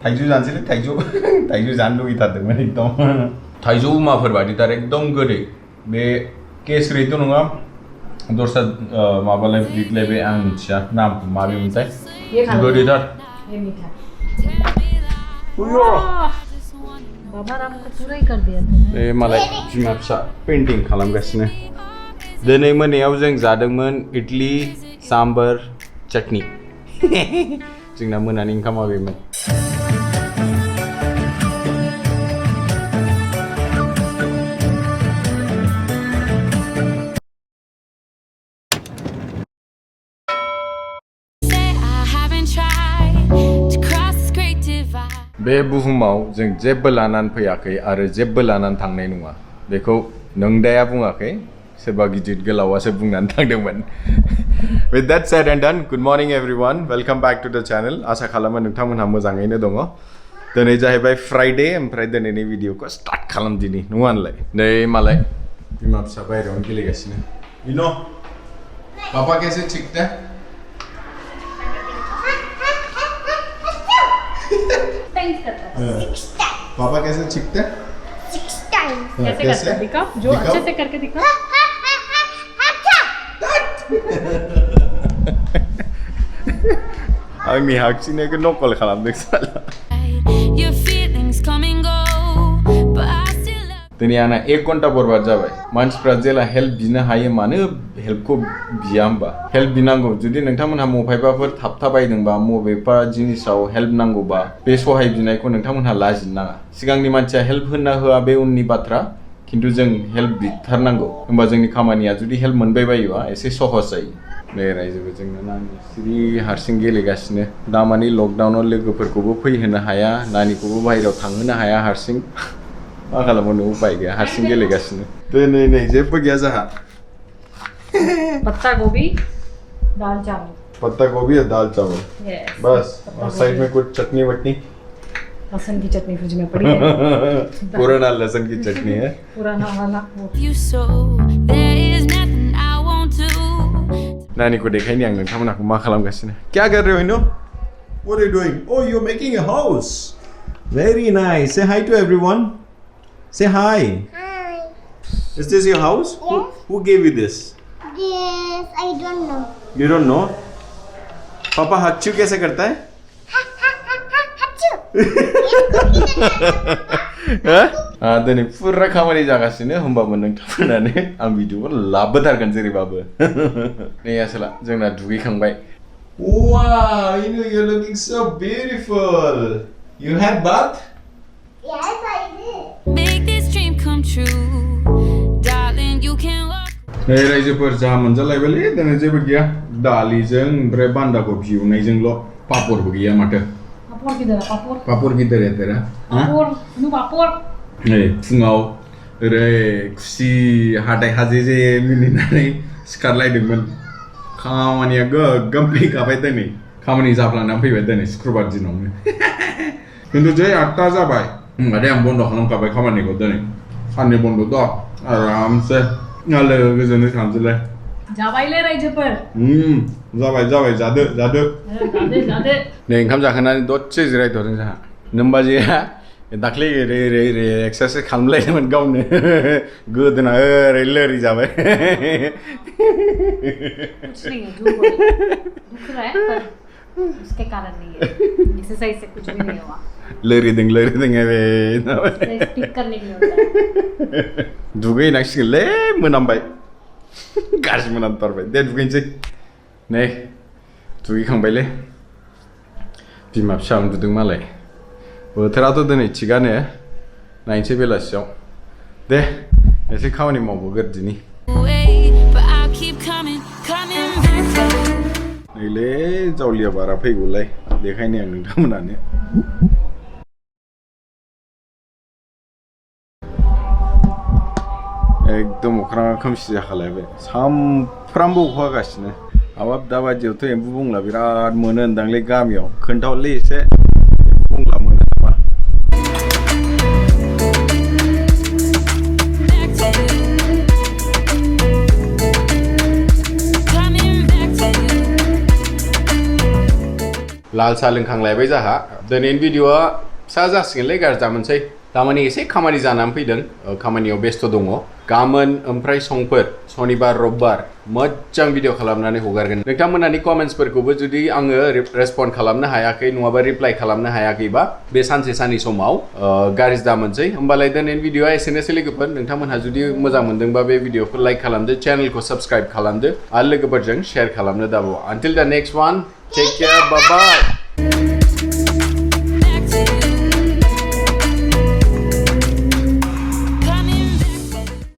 थाइजौ जानोसैलै थाइजौ थाइजौ जानो लुगैथारदोंमोन एकदम थाइजौ माफोर बायदि तार एकदम गोदै बे केसरिथ' नङा दस्रा माबालाय ब्रिडलाय बे आं मिथिया नामखौ माबेमोनथाय गोदैथार बाबा रामखौ पूरा ही कर दिया था बे मालाय बिमा फिसा पेन्टिं खालामगासिनो दिनै मोनायाव जों जादोंमोन इडली साम्बार चटनी जोंना मोनानि ओंखामा बेमोन बे बुहुमाव जों जेबो लानानै फैयाखै आरो जेबो लानानै थांनाय नङा बेखौ नोंदाया बुङाखै सोरबा गिदिर गोलावासो बुंनानै थांदोंमोन With that said and done, good morning everyone. Welcome back to the channel. आसा खालामो नोंथांमोनहा मोजाङैनो दङ दिनै जाहैबाय फ्राइडे ओमफ्राय दिनैनि भिडिअखौ स्टार्ट खालामदिनि नङा होनलाय नै मालाय बिमा फिसा बायरायावनो गेलेगासिनो इनो पापा कैसे छिकता है पापा कैसे छिकता है 6 times कैसे करता है दिखा जो अच्छे से करके दिखा आंनि हाकसिनायखौ नकल खालामदों साला दिनै आंना 1 घन्टा बरबाद जाबाय मानसिफ्रा जेला हेल्प बिनो हायो मानो हेल्पखौ बिया होमबा हेल्प बिनांगौ जुदि नोंथांमोनहा मबेबाफोर थाबथाबायदोंबा मबेबा जिनिसाव हेल्प नांगौबा बे सहाय बिनायखौ नोंथांमोनहा लाजिनो नाङा सिगांनि मानसिया हेल्प होना होआ बे उननि बाथ्रा खिन्थु जों हेल्प बिथारनांगौ होमबा जोंनि खामानिया जुदि हेल्प मोनबाय बायोबा एसे सहज जायो नै रायजोबो जोंना नानि सिरि हारसिं गेलेगासिनो दामानि लकडाउनाव लोगोफोरखौबो फैहोनो हाया नानिखौबो बाहेरायाव थांहोनो हाया हारसिं मा खालामनो उपाय गैया हारसिं गेलेगासिनो दिनै नै जेबो गैया जाहा पत्ता गोभी दाल चावल पत्ता गोभी और दाल चावल बस और साइड में कुछ चटनी वटनी लहसुन की चटनी फ्रिज में पड़ी है पुराना लहसुन की चटनी है पुराना वाला नानी को देखाइनि आं नोंथांमोनखौ मा खालामगासिनो क्या कर रहे हो इनो what are you doing oh you're making a house very nice say hi to everyone say hi Hi. is this your house Yes. who gave you this Yes, I don't know. you don't know पापा हच्चू कैसे करता है दिनै फुरा खामानि जागासिनो होमबाबो नोंथांमोनानो आं भिडिअखौ लाबोथारगोन जेरैबाबो नै आसोला जोंना दुगैखांबाय wow you know you're looking so beautiful you had bath Yes, I did. Make this dream come true, darling. You can walk. नै रायजोफोर जाहा मोनजालायबायलै दिनै जेबो गैया दालिजों ओमफ्राय बान्दा कफि एवनायजोंल' पापरबो गैया माथो पापड़ किधर है पापड़ पापड़ किधर है तेरा पापड़ नु पापड़ नै फुङाव ओरै खुसि हाथाय हाजेजे मिनिनानै सिखारलायदोंमोन खामानिया गोग्गोम फैखाबाय दिनै खामानि जाफ्लांनानै फैबाय दिनै शुक्रबार दिनावनो खिन्थु जै 8टा जाबाय होमबाथाय आं बन्द खालामखाबाय खामानिखौ दिनै साननै बन्द' द' आरामसे लोगोजोंनो थांसैलाय जाबायलै रायजोफोर जाबाय जाबाय जादो जादो जादो नै ओंखाम जाखांनानै दसे जिरायथ'दों जोंहा नोमबाजैया दाख्लै ओरै ओरै ओरै एक्सारसाइज खालामलायदोंमोन गावनो गोदोना ओरै लोरि जाबाय कुछ नहीं है झूठ बोल दुख रहा है पर उसके कारण नहीं है एक्सरसाइज से कुछ भी नहीं हुआ लोरिदों बे स्टिक करने के लिए होता है दुगैनांसिगोनलै मोनामबाय गाज्रि मोनामथारबाय दे दुगैनोसै नै दुगैखांबायलै बिमा फिसा उन्दुदों मालाय बोथोराथ' दिनै थिगानो नायनोसै बेलासियाव दे एसे खामानि मावबोग्रोदिनि But I'll keep coming back. नैलै जावलिया बारा फैगौलाय देखायनो आं नोंथांमोनानो एकदम अख्राङा खोमसि जाखालायबाय सामफ्रामबो अखा हागासिनो हाबाब दा बायदियावथ' एम्बु बंला बिराद मोनो होनदांलै गामियाव खोन्थाहरलै एसे एम्बु बंला मोनो नामा लाल साहा लोंखांलायबाय जाहा दिनैनि भिडिअआ फिसा जासिगोनलै गाज्रि दामोनसै तामाने एसे खामानि जानानै फैदों खामानियाव बेस्थ' दङ गाबोन ओमफ्राय समफोर सनिबार रबिबार मोजां भिडिअ खालामनानै हगारगोन नोंथांमोनहानि कमेन्ट्सफोरखौबो जुदि आङो रेसपन्ड खालामनो हायाखै नङाबा रिप्लाइ खालामनो हायाखैबा बे सानसे साननै समाव गाज्रि दामोनसै होमबालाय दिनैनि भिडिअआ एसेनोसै लोगोफोर नोंथांमोनहा जुदि मोजां मोनदोंबा बे भिडिअखौ लाइक खालामदो चेनेलखौ साबस्क्राइब खालामदो आरो लोगोफोरजों शेयार खालामनो दाबाव until the next one take care bye bye